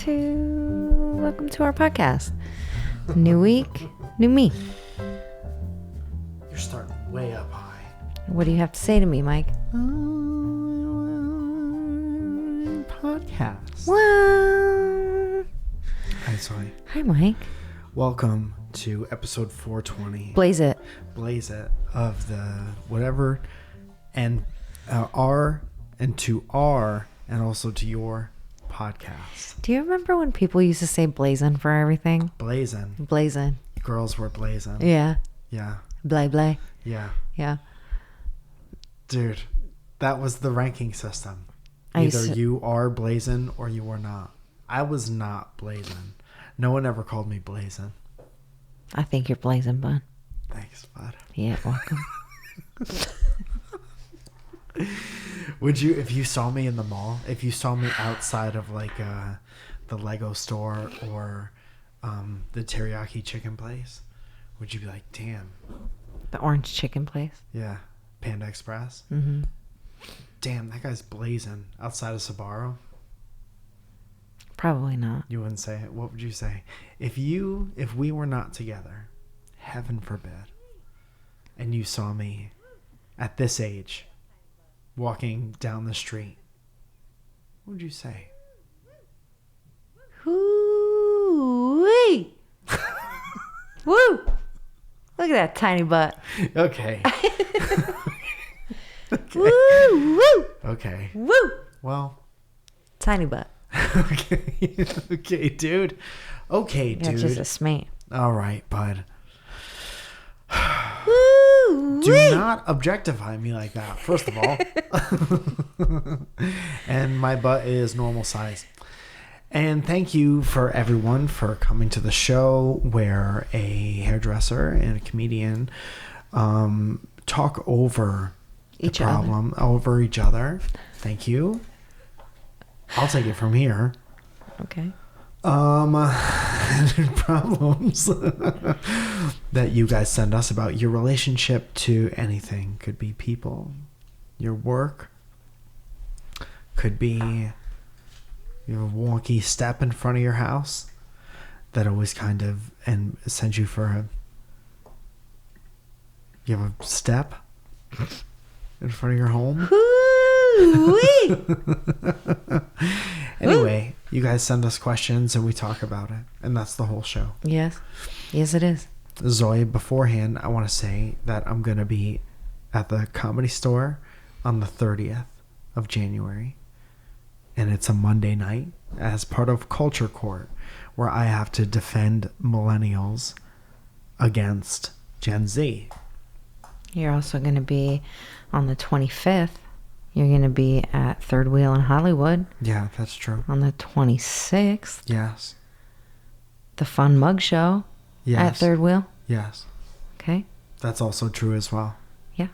to our podcast. New week, new me. You're starting way up high. What do you have to say to me, Mike? Podcast. Well, Hi, Zoe. hi, Mike. Welcome to episode 420. Blaze it. Blaze it of the whatever and our and to our and also to your podcast. Do you remember when people used to say blazing for everything? Blazing. Blazing. Girls were blazing. Yeah. Yeah. Blay, blay. Yeah. Yeah. Dude, that was the ranking system. I Either used to- you are blazing or you are not. I was not blazing. No one ever called me blazing. I think you're blazing, bud. Thanks, bud. Yeah, welcome. Would you, if you saw me in the mall, if you saw me outside of like the Lego store or the teriyaki chicken place, would you be like, damn, The orange chicken place. yeah, Panda Express? Mm-hmm. Damn, that guy's blazing outside of Sbarro? Probably not. You wouldn't say it. What would you say? If we were not together, heaven forbid, and you saw me at this age walking down the street, what would you say? Hoo-wee. Woo! Look at that tiny butt. Okay. Okay. Woo! Woo! Okay. Woo! Well. Tiny butt. Okay. Okay, dude. Okay, Yeah, dude. just a smee. All right, bud. Woo! Do not objectify me like that, first of all. And my butt is normal size. And thank you for everyone for coming to the show where a hairdresser and a comedian talk over Each the problem over each other. Thank you. I'll take it from here. Okay. Problems that you guys send us about your relationship to anything. Could be people, your work, could be you have a wonky step in front of your house that always kind of and sends you for you have a step in front of your home. Woo-wee. Anyway, you guys send us questions and we talk about it, and that's the whole show. Yes. Yes, it is. Zoe, beforehand, I want to say that I'm going to be at the Comedy Store on the 30th of January, and it's a Monday night as part of Culture Court, where I have to defend millennials against Gen Z. You're also going to be on the 25th. You're going to be at Third Wheel in Hollywood. Yeah, that's true. On the 26th. Yes. The Fun Mug Show. Yes. At Third Wheel. Yes. Okay. That's also true as well. Yeah.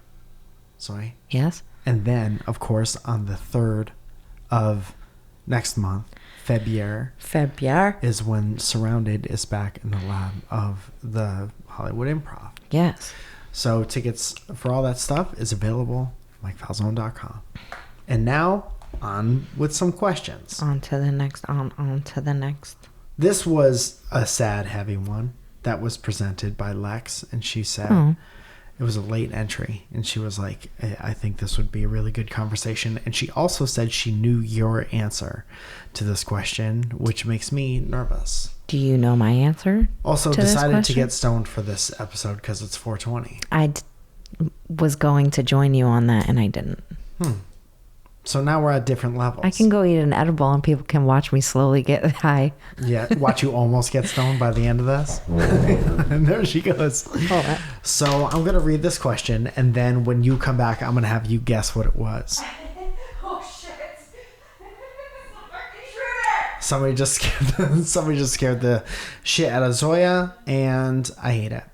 Zoe. Yes. And then, of course, on the 3rd of next month, February, is when Surrounded is back in the lab of the Hollywood Improv. Yes. So tickets for all that stuff is available at MikeFalzone.com. And now, on with some questions. On to the next. On to the next. This was a sad, heavy one that was presented by Lex, and she said it was a late entry, and she was like, I think this would be a really good conversation. And she also said she knew your answer to this question, which makes me nervous. Do you know my answer? Also to this decided to question? get stoned for this episode because it's 420. I was going to join you on that, and I didn't. So now we're at different levels. I can go eat an edible, and people can watch me slowly get high. Yeah, watch you almost get stoned by the end of this. And there she goes. So I'm going to read this question, and then when you come back, I'm going to have you guess what it was. Oh shit! Somebody just scared the shit out of Zoya, and I hate it.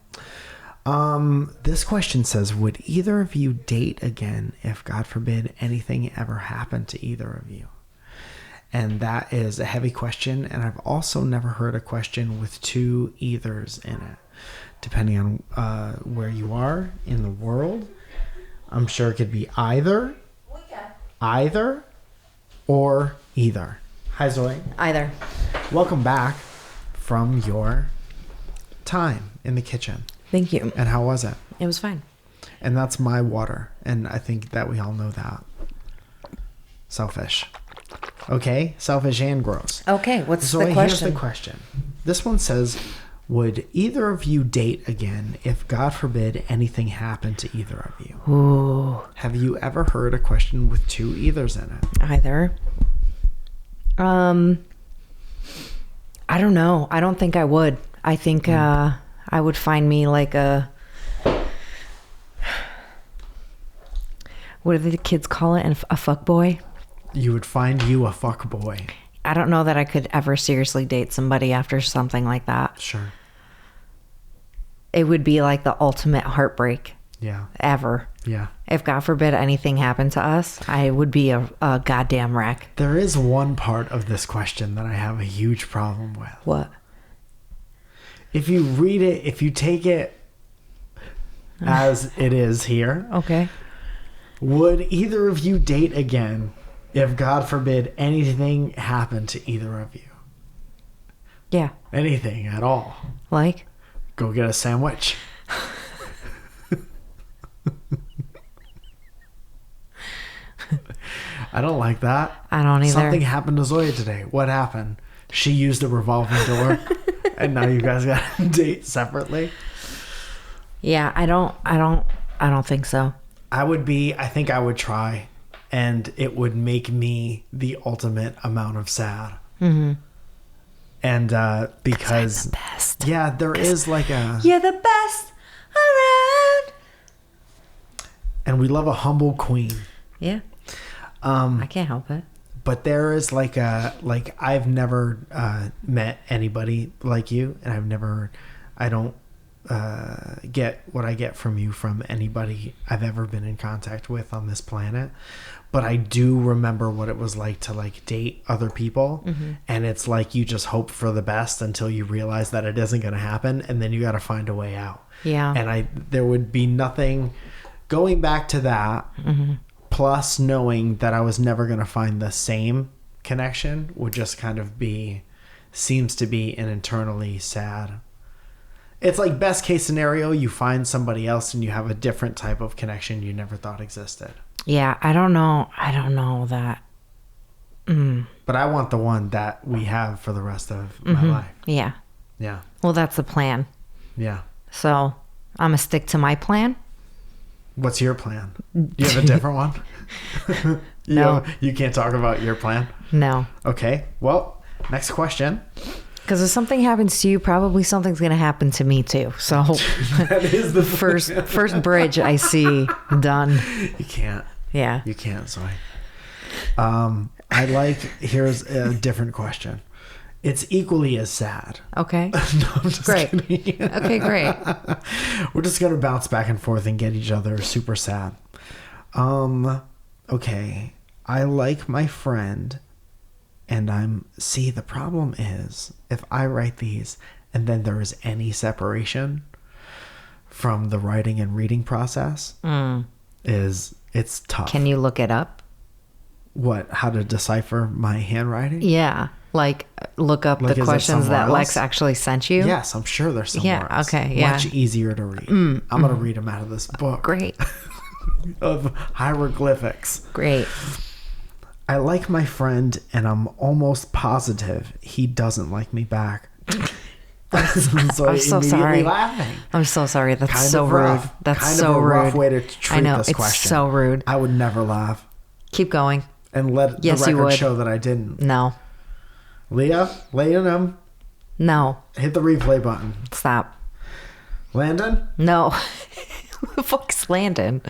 This question says, would either of you date again if, God forbid, anything ever happened to either of you? And that is a heavy question, and I've also never heard a question with two ethers in it. Depending on where you are in the world, I'm sure it could be either, or either. Hi, Zoe. Either. welcome back from your time in the kitchen. Thank you. And how was it? It was fine. And that's my water. And I think that we all know that. Selfish. Okay, selfish and gross. Okay, what's So the question? here's the question. This one says, would either of you date again if, God forbid, anything happened to either of you? Ooh. Have you ever heard a question with two ethers in it? Either. I don't know. I don't think I would. I think I would find me like a... What do the kids call it? A fuck boy? You would find you a fuck boy. I don't know that I could ever seriously date somebody after something like that. Sure. It would be like the ultimate heartbreak. Yeah. Ever. Yeah. If God forbid anything happened to us, I would be a goddamn wreck. There is one part of this question that I have a huge problem with. What? If you read it, if you take it as it is here, Okay. would either of you date again if, God forbid, anything happened to either of you? Yeah. Anything at all. Like? Go get a sandwich. I don't like that. I don't either. Something happened to Zoya today. What happened? She used a revolving door, and now you guys got to date separately. Yeah, I don't think so. I think I would try, and it would make me the ultimate amount of sad. Mm-hmm. And because I'm the best. Yeah, there is like a... You're the best around. And we love a humble queen. Yeah. I can't help it. But there is like I've never met anybody like you, and I don't get what I get from you from anybody I've ever been in contact with on this planet. But I do remember what it was like to like date other people. Mm-hmm. And it's like you just hope for the best until you realize that it isn't going to happen, and then you got to find a way out. Yeah. And there would be nothing going back to that. Mm-hmm. Plus knowing that I was never going to find the same connection would just kind of seems to be an internally sad. It's like best case scenario, you find somebody else and you have a different type of connection you never thought existed. Yeah, I don't know that. But I want the one that we have for the rest of my life. Yeah. Yeah. Well, that's the plan. Yeah. So I'm going to stick to my plan. What's your plan? You have a different one? No. You can't talk about your plan? No. Okay. Well, next question. Because if something happens to you, probably something's going to happen to me too. So That is the first bridge I see done. You can't. Yeah. You can't, Zoe. Here's a different question. It's equally as sad. Okay. No, I'm just Great. kidding. Okay, great. We're just going to bounce back and forth and get each other super sad. Okay. I like my friend, and the problem is if I write these and then there is any separation from the writing and reading process, it's tough. Can you look it up? What? How to decipher my handwriting? Yeah. Like look up Like, the is it questions somewhere that Lex else? actually sent you? Yes, I'm sure there's somewhere Yeah, else. okay, yeah. Much easier to read. I'm going to read them out of this book. Great. Of hieroglyphics. Great. I like my friend, and I'm almost positive he doesn't like me back. So I'm so sorry. Laughing. I'm so sorry. That's Kind so of rude. rough. That's kind so of a rude. rough way to treat I know. this It's question. so rude. I would never laugh Keep going. and let Yes, the you record would. show that I didn't. No. Leah, Landon, No. hit the replay button. Stop. Landon, No. Who the fuck's Landon?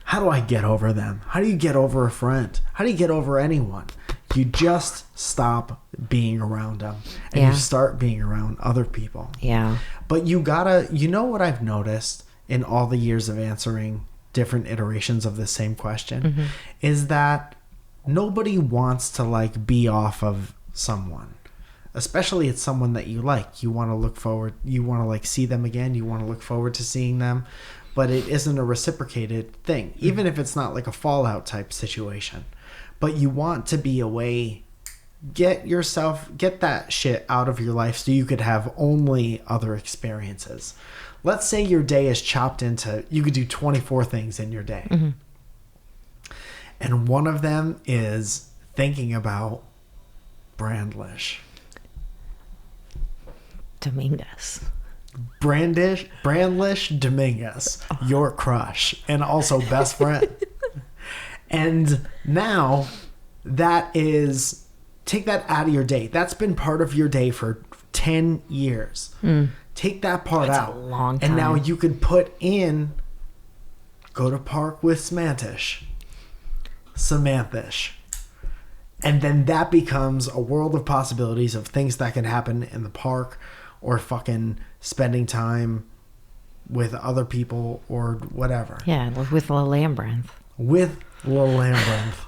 how do I get over them? How do you get over a friend? How do you get over anyone? You just stop being around them and Yeah. you start being around other people. Yeah. But you know what I've noticed in all the years of answering different iterations of the same question is that nobody wants to like be off of someone, especially it's someone that you like. You want to look forward, you want to like see them again, you want to look forward to seeing them, but it isn't a reciprocated thing, even if it's not like a fallout type situation. But you want to be away get that shit out of your life so you could have only other experiences. Let's say your day is chopped into, you could do 24 things in your day. Mm-hmm. And one of them is thinking about Brandlish. Brandlish Dominguez, your crush, and also best friend. And now take that out of your day. That's been part of your day for 10 years. Take that part That's out. a long time. And now you could put in, go to park with Samanthish. And then that becomes a world of possibilities of things that can happen in the park, or fucking spending time with other people or whatever. Yeah, with La Labyrinth. With La Labyrinth,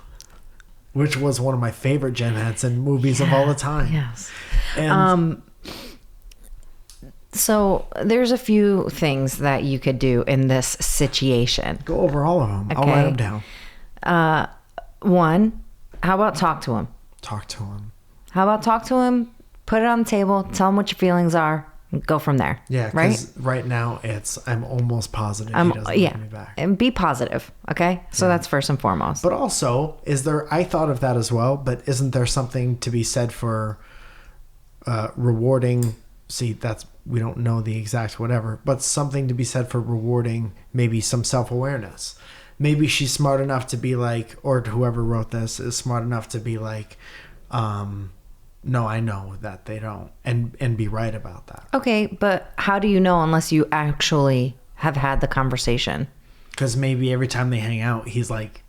which was one of my favorite Jen Henson movies of all the time. Yes. And so there's a few things that you could do in this situation. go over all of them. Okay. I'll write them down. One, how about talk to him? Talk to him. How about talk to him, put it on the table, tell him what your feelings are, and go from there. Yeah, right? because right now I'm almost positive he doesn't like me back. And be positive, okay? So that's first and foremost. But also, I thought of that as well, but isn't there something to be said for rewarding? See, we don't know the exact whatever, but something to be said for rewarding maybe some self-awareness. Maybe she's smart enough to be like, or whoever wrote this is smart enough to be like, no, I know that they don't, and be right about that. Okay, but how do you know unless you actually have had the conversation? Because maybe every time they hang out, he's like...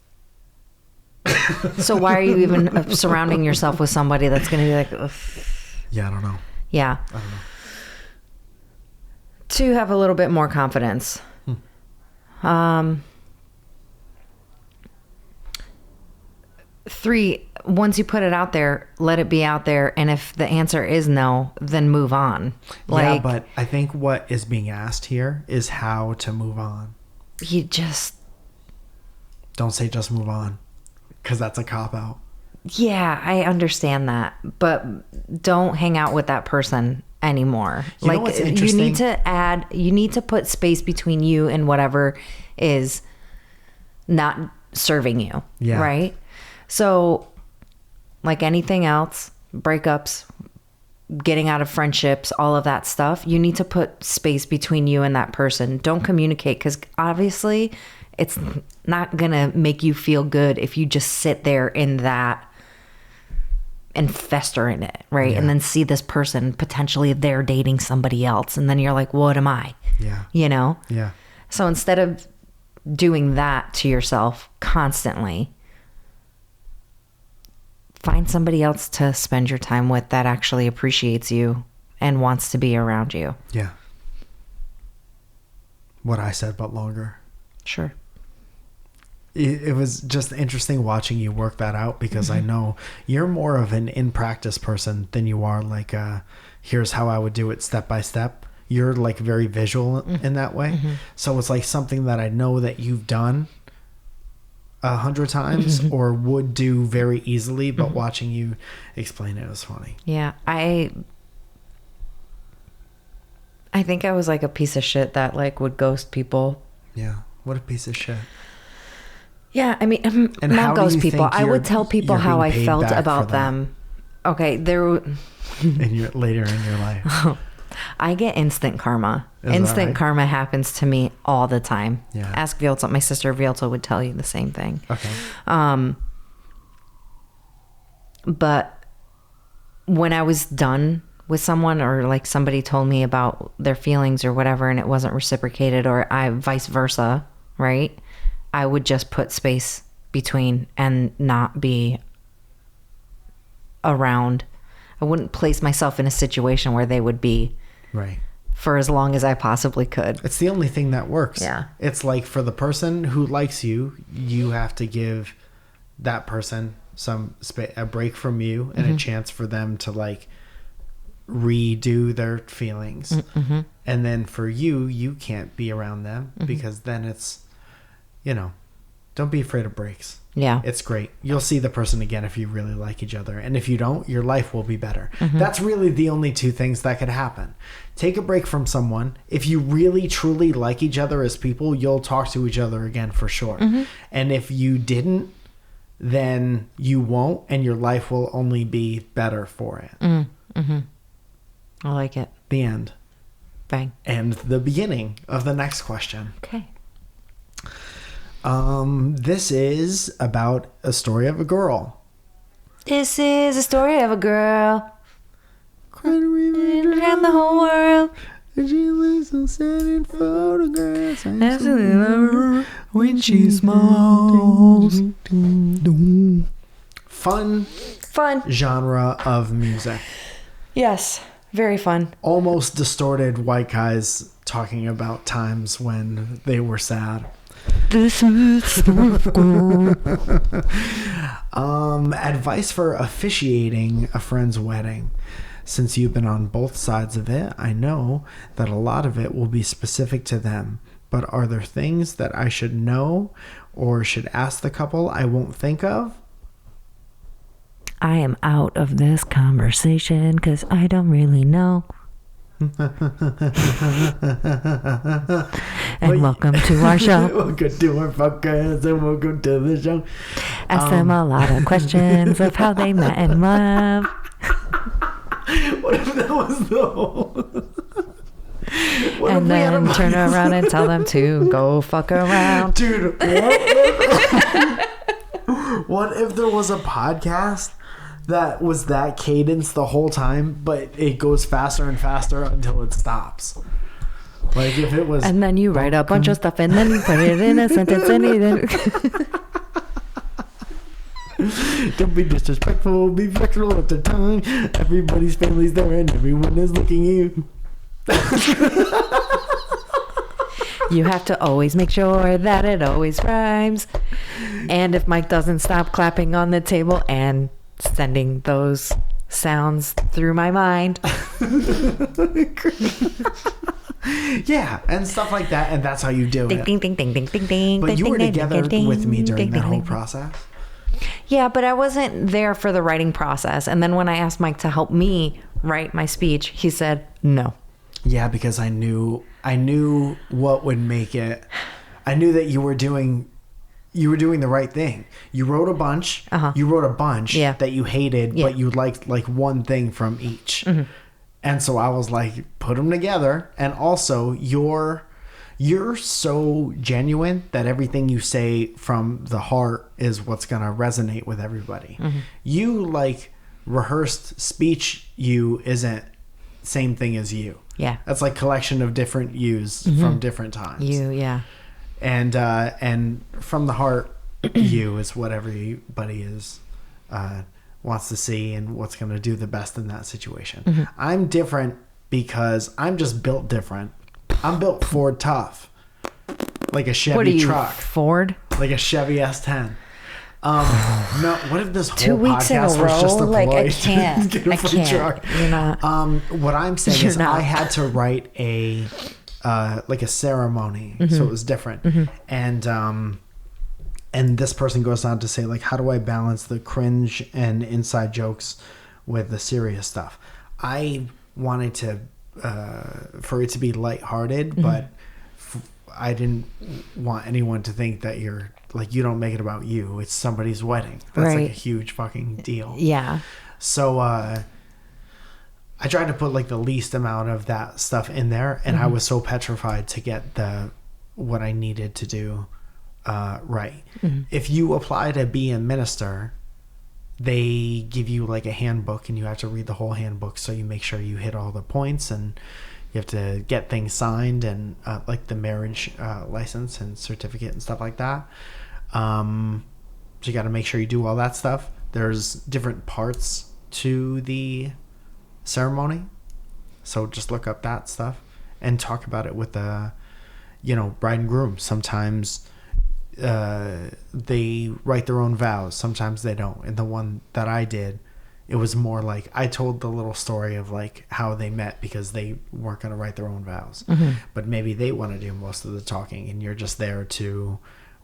So why are you even surrounding yourself with somebody that's going to be like... Ugh. Yeah, I don't know. Yeah. I don't know. To have a little bit more confidence. 3, once you put it out there, let it be out there. And if the answer is no, then move on. Yeah, but I think what is being asked here is how to move on. You just... Don't say just move on, because that's a cop-out. Yeah, I understand that. But don't hang out with that person anymore. You know what's interesting? You need to put space between you and whatever is not serving you. Yeah. Right? So, like anything else, breakups, getting out of friendships, all of that stuff, you need to put space between you and that person. Don't communicate, because obviously it's not going to make you feel good if you just sit there in that and fester in it, right? Yeah. And then see this person, potentially they're dating somebody else, and then you're like, what am I? Yeah. You know? Yeah. So instead of doing that to yourself constantly, find somebody else to spend your time with that actually appreciates you and wants to be around you. Yeah. What I said, but longer. Sure. It was just interesting watching you work that out, because I know you're more of an in-practice person than you are like, here's how I would do it step by step. You're like very visual in that way. So it's like something that I know that you've done 100 times or would do very easily, but watching you explain it was funny. Yeah. I think I was like a piece of shit that like would ghost people. Yeah. What a piece of shit. Yeah, I mean, And how not do ghost you people. think I would tell people you're how being I paid felt back for about that? them. Okay, later in your life. I get instant karma. Is that Instant right? karma happens to me all the time. Yeah. Ask Violta. My sister Violta would tell you the same thing. Okay. But when I was done with someone, or like somebody told me about their feelings or whatever, and it wasn't reciprocated, or vice versa, right? I would just put space between and not be around. I wouldn't place myself in a situation where they would be Right. for as long as I possibly could. It's the only thing that works. Yeah. It's like for the person who likes you, you have to give that person a break from you and a chance for them to like redo their feelings. And then for you, you can't be around them because then it's, Don't be afraid of breaks. Yeah. It's great. You'll see the person again if you really like each other. And if you don't, your life will be better. That's really the only two things that could happen. Take a break from someone. If you really, truly like each other as people, you'll talk to each other again for sure. And if you didn't, then you won't, and your life will only be better for it. I like it. The end. Bang. And the beginning of the next question. Okay. This is about a story of a girl. This is a story of a girl around the whole world. She lives so sad in photographs. When she smiles. Fun genre of music. Yes. Very fun. Almost distorted white guys talking about times when they were sad. This is Advice for officiating a friend's wedding. Since you've been on both sides of it, I know that a lot of it will be specific to them. But are there things that I should know or should ask the couple I won't think of? I am out of this conversation because I don't really know. And welcome to our show. Welcome to our podcast and welcome to the show. Ask them a lot of questions of how they met in love. What if that was the whole... And then turn around and tell them to go fuck around. Dude, what if there was a podcast that was that cadence the whole time, but it goes faster and faster until it stops? Like if it was... And then you write a bunch of stuff and then you put it in a sentence and then... Don't be disrespectful, be flexible at the time. Everybody's family's there and everyone is looking at you. You have to always make sure that it always rhymes. And if Mike doesn't stop clapping on the table and sending those sounds through my mind. Yeah, and stuff like that, and that's how you do it. Ding, ding, ding, ding, ding, ding. But you were together with me during that whole ding. process? Yeah, but I wasn't there for the writing process. And then when I asked Mike to help me write my speech, he said no. Yeah, because I knew what would make it. I knew that you were doing the right thing. You wrote a bunch. You wrote a bunch that you hated, but you liked like one thing from each. And so I was like, put them together. And also, you're so genuine that everything you say from the heart is what's going to resonate with everybody. You like rehearsed speech. You isn't same thing as you. Yeah. That's like collection of different yous from different times. Yeah. And from the heart, you is what everybody is wants to see and what's going to do the best in that situation. I'm different because I'm just built different. I'm built Ford tough, like a Chevy what are you, truck, Ford? like a Chevy S10. No, what if this whole 2 weeks in a podcast was just a row? Like ploy I can't. to get a I free can't. truck? You're not. What I'm saying You're is not. I had to write a like a ceremony, so it was different. And this person goes on to say, like, how do I balance the cringe and inside jokes with the serious stuff? I wanted to for it to be lighthearted, but I didn't want anyone to think that you're like, you don't make it about you. It's somebody's wedding. That's like a huge fucking deal. Yeah. So I tried to put like the least amount of that stuff in there, and I was so petrified to get what I needed to do right. If you apply to be a minister, they give you like a handbook, and you have to read the whole handbook, so you make sure you hit all the points, and you have to get things signed, and like the marriage license and certificate and stuff like that. So you got to make sure you do all that stuff. There's different parts to the ceremony, so just look up that stuff and talk about it with the bride and groom. Sometimes they write their own vows, sometimes they don't. And the one that I did, it was more like I told the little story of like how they met, because they weren't going to write their own vows, but maybe they want to do most of the talking, and you're just there to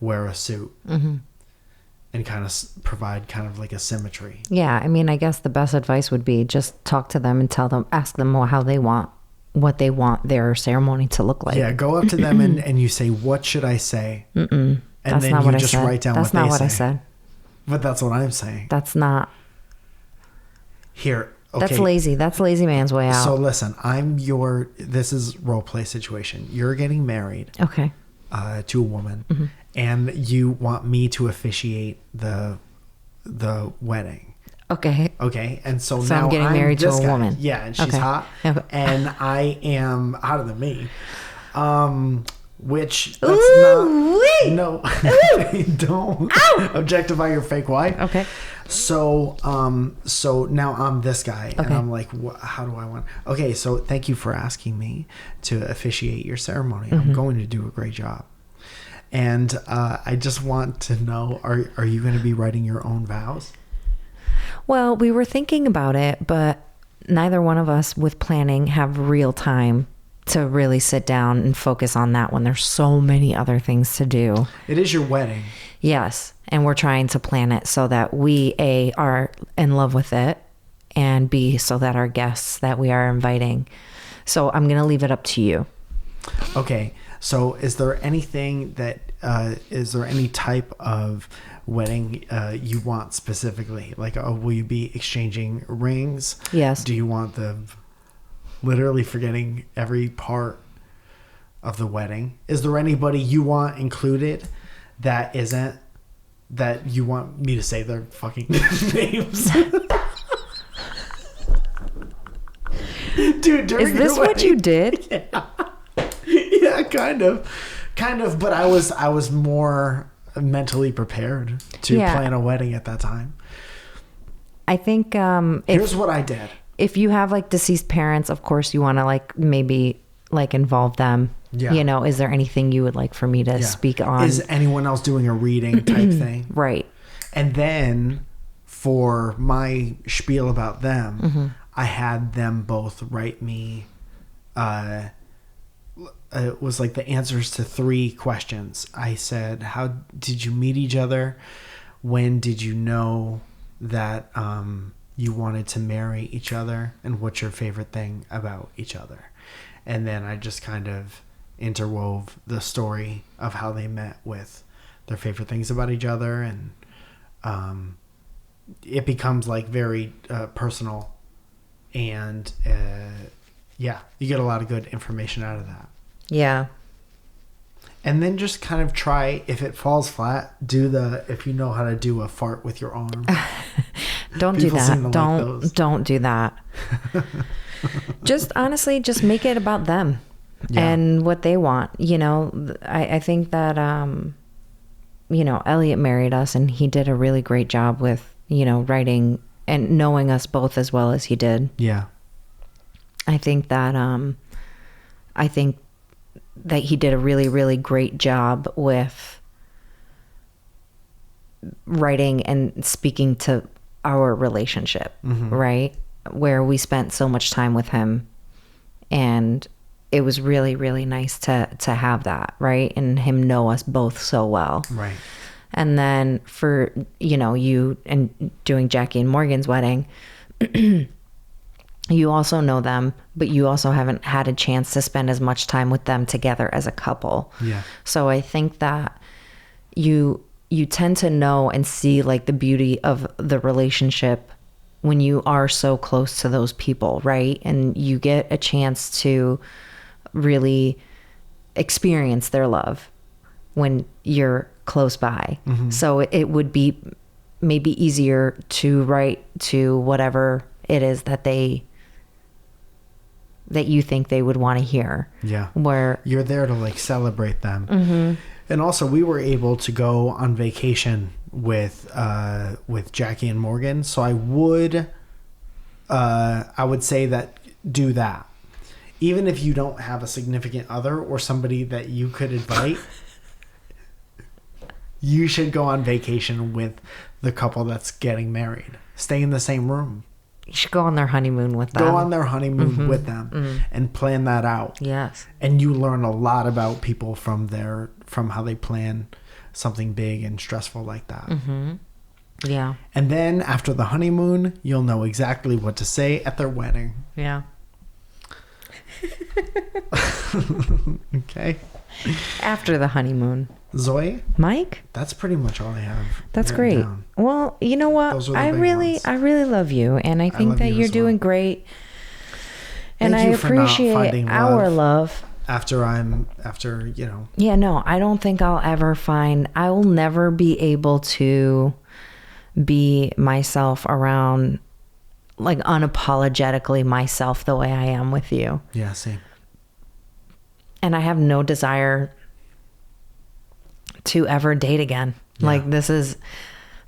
wear a suit and kind of provide kind of like a symmetry. Yeah, I mean, I guess the best advice would be just talk to them and ask them what they want their ceremony to look like. Yeah, go up to them and you say, what should I say? And that's then not you what I just said. write down That's what they not what say. I said. But that's what I'm saying. That's not. Here, okay. That's lazy. That's lazy man's way out. So listen, this is role play situation. You're getting married. Okay. To a woman, and you want me to officiate the wedding. Okay. Okay, and so So now I'm getting married to a woman. Yeah, and she's Okay. hot, Okay. and I am hotter than me. Which that's Ooh, wee. no, don't objectify your fake wife. Okay. So now I'm this guy, and Okay. I'm like, how do I want? Okay, so thank you for asking me to officiate your ceremony. I'm going to do a great job, and I just want to know: are you going to be writing your own vows? Well, we were thinking about it, but neither one of us with planning have real time to really sit down and focus on that when there's so many other things to do. It is your wedding. Yes. And we're trying to plan it so that we, A, are in love with it, and B, so that our guests that we are inviting. So I'm going to leave it up to you. Okay. So is there anything that, is there any type of wedding you want specifically? Like, will you be exchanging rings? Yes. Do you want literally forgetting every part of the wedding? Is there anybody you want included that you want me to say their fucking names? Dude, Is this what you did? Yeah, kind of, but I was more mentally prepared to plan a wedding at that time. I think Here's what I did. if you have like deceased parents, of course you want to like maybe like involve them. Yeah. You know, is there anything you would like for me to speak on? Is anyone else doing a reading type thing? Right. And then for my spiel about them, I had them both write me, it was like the answers to 3 questions. I said, how did you meet each other? When did you know that you wanted to marry each other? And what's your favorite thing about each other? And then I just kind of interwove the story of how they met with their favorite things about each other. And it becomes like very personal. And you get a lot of good information out of that. Yeah. And then just kind of try, if it falls flat, if you know how to do a fart with your arm. Don't People do seem to that. like those. Don't do that. Just honestly, just make it about them and what they want. You know, I think that, Elliot married us and he did a really great job with, writing and knowing us both as well as he did. Yeah. I think that he did a really, really great job with writing and speaking to our relationship, right? Where we spent so much time with him, and it was really, really nice to have that, right? And him know us both so well. Right. And then for, you and doing Jackie and Morgan's wedding, you also know them, but you also haven't had a chance to spend as much time with them together as a couple. Yeah. So I think that you tend to know and see like the beauty of the relationship when you are so close to those people, right? And you get a chance to really experience their love when you're close by. So it would be maybe easier to write to whatever it is that you think they would want to hear. Yeah. Where you're there to like celebrate them. And also we were able to go on vacation with Jackie and Morgan. So I would say that do that. Even if you don't have a significant other or somebody that you could invite, you should go on vacation with the couple that's getting married. Stay in the same room. you should go on their honeymoon with them. Go on their honeymoon with them and plan that out. Yes. And you learn a lot about people from how they plan something big and stressful like that. Yeah. And then after the honeymoon, you'll know exactly what to say at their wedding. Yeah. Okay. After the honeymoon. Zoe? Mike? That's pretty much all I have. That's great. Down. Well, you know what? Those are the I big really ones. love you, and I think love that you you're as well. doing great. And Thank I you for not appreciate finding our love. love. After, you know. Yeah, no, I don't think I will never be able to be myself around, like, unapologetically myself the way I am with you. Yeah, same. And I have no desire to ever date again. Yeah. Like, this is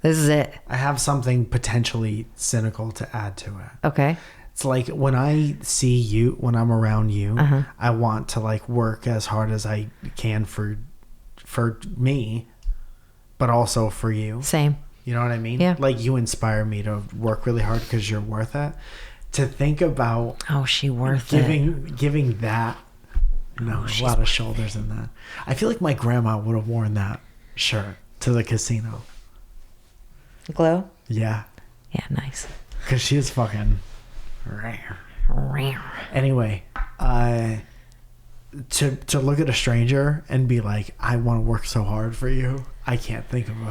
it. I have something potentially cynical to add to it. Okay. It's like when I see you, when I'm around you, I want to like work as hard as I can for me, but also for you. Same. You know what I mean? Yeah. Like you inspire me to work really hard because you're worth it. To think about She worth it. giving that, a lot of shoulders in that. I feel like my grandma would have worn that shirt to the casino. Glow? Yeah. Yeah, nice. Because she is fucking rare. Anyway, to look at a stranger and be like, I want to work so hard for you. I can't think of a...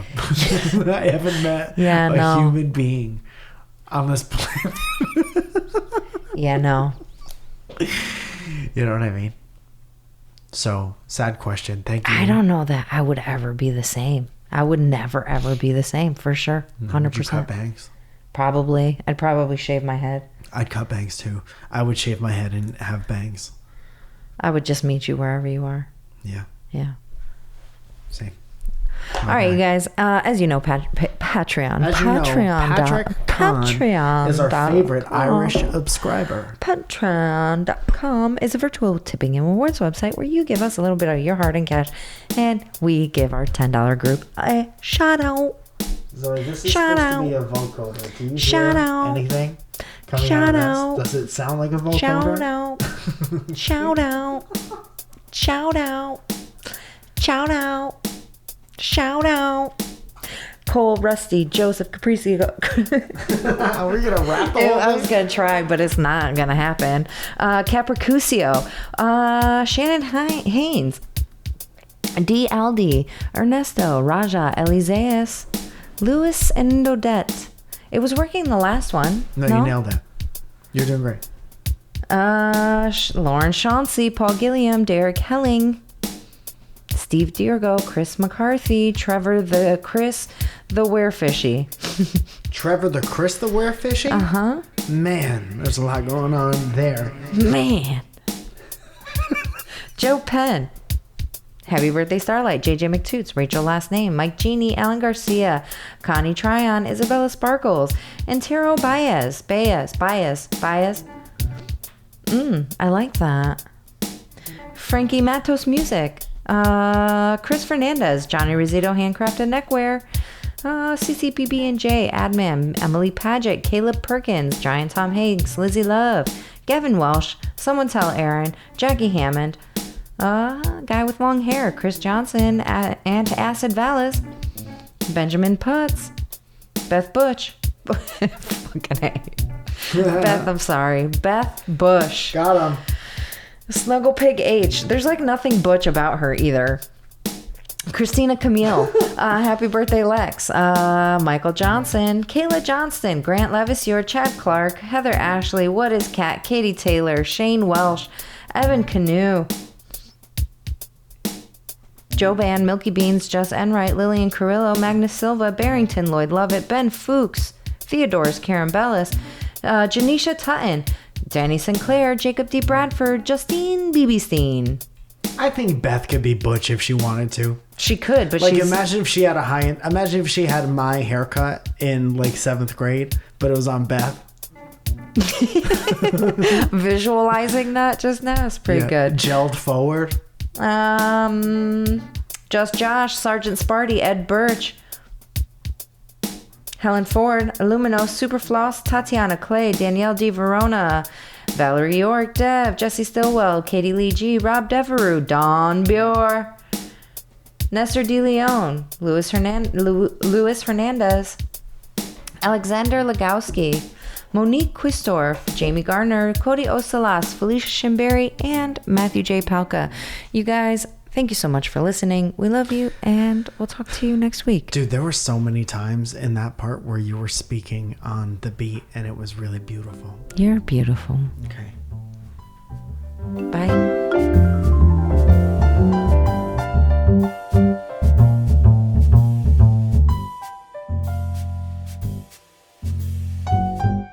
I haven't met a human being on this planet. Yeah, no. You know what I mean? So, sad question. Thank you. I don't know that I would ever be the same. I would never, ever be the same, for sure. 100%. Would you cut bangs? Probably. I'd probably shave my head. I'd cut bangs too. I would shave my head and have bangs. I would just meet you wherever you are. Yeah. Yeah. Same. All right, you guys. As you know, Patreon. As you know, Patrick Kahn Patreon is our favorite Irish subscriber. Patreon.com is a virtual tipping and rewards website where you give us a little bit of your heart and cash, and we give our $10 group a shout out. Zoe, this is Shout supposed out. to be a vocoder. Do you Shout hear out. anything coming Shout out of out. this? Does it sound like a vocoder? Shout out. Shout out. Shout out. Shout out. Shout out. Cole, Rusty, Joseph, Capriccio. We're going to wrap the whole I was thing? going to try, but it's not going to happen. Capricuccio. Shannon Haynes. D. Aldi. Ernesto. Raja. Eliseus. Lewis and Odette. It was working the last one. No, you nailed it. You're doing great. Lauren Chauncey, Paul Gilliam, Derek Helling, Steve Diergo, Chris McCarthy, Trevor the Chris the Werefishy. Trevor the Chris the Werefishy? Uh-huh. Man, there's a lot going on there. Man. Joe Penn. Happy birthday, Starlight. JJ McToots. Rachel last name. Mike Genie. Alan Garcia. Connie Tryon. Isabella Sparkles. Antero Baez. I like that. Frankie Matos Music. Chris Fernandez. Johnny Rizito Handcrafted Neckwear. CCPB and J. Admin. Emily Paget. Caleb Perkins. Giant Tom Higgs. Lizzie Love. Gavin Welsh. Someone Tell Aaron. Jackie Hammond. Guy with long hair, Chris Johnson, and Acid Vallis, Benjamin Putz, Beth Butch, fucking A. Beth, I'm sorry, Beth Bush, Got him. Snuggle Pig H. There's like nothing butch about her either. Christina Camille, happy birthday Lex, Michael Johnson, Kayla Johnston, Grant Levasseur, Chad Clark, Heather Ashley, What Is Cat, Katie Taylor, Shane Welsh, Evan Canoe, Joe Ban, Milky Beans, Jess Enright, Lillian Carrillo, Magnus Silva, Barrington, Lloyd Lovett, Ben Fuchs, Theodores, Karen Bellis, Janisha Tutton, Danny Sinclair, Jacob D. Bradford, Justine Beebestein. I think Beth could be butch if she wanted to. She could, but Like, she's... imagine if she had imagine if she had my haircut in like 7th grade, but it was on Beth. Visualizing that just now is pretty good. Gelled forward. Just Josh, Sergeant Sparty, Ed Birch, Helen Ford, Illumino, Superfloss, Tatiana Clay, Danielle D. Verona, Valerie York, Dev, Jesse Stillwell, Katie Lee G, Rob Devereaux, Dawn Bure, Nestor De Leon, Luis Hernandez, Alexander Legowski, Monique Quistorf, Jamie Garner, Cody Osalas, Felicia Shimberry, and Matthew J. Palka. You guys, thank you so much for listening. We love you, and we'll talk to you next week. Dude, there were so many times in that part where you were speaking on the beat, and it was really beautiful. You're beautiful. Okay. Bye.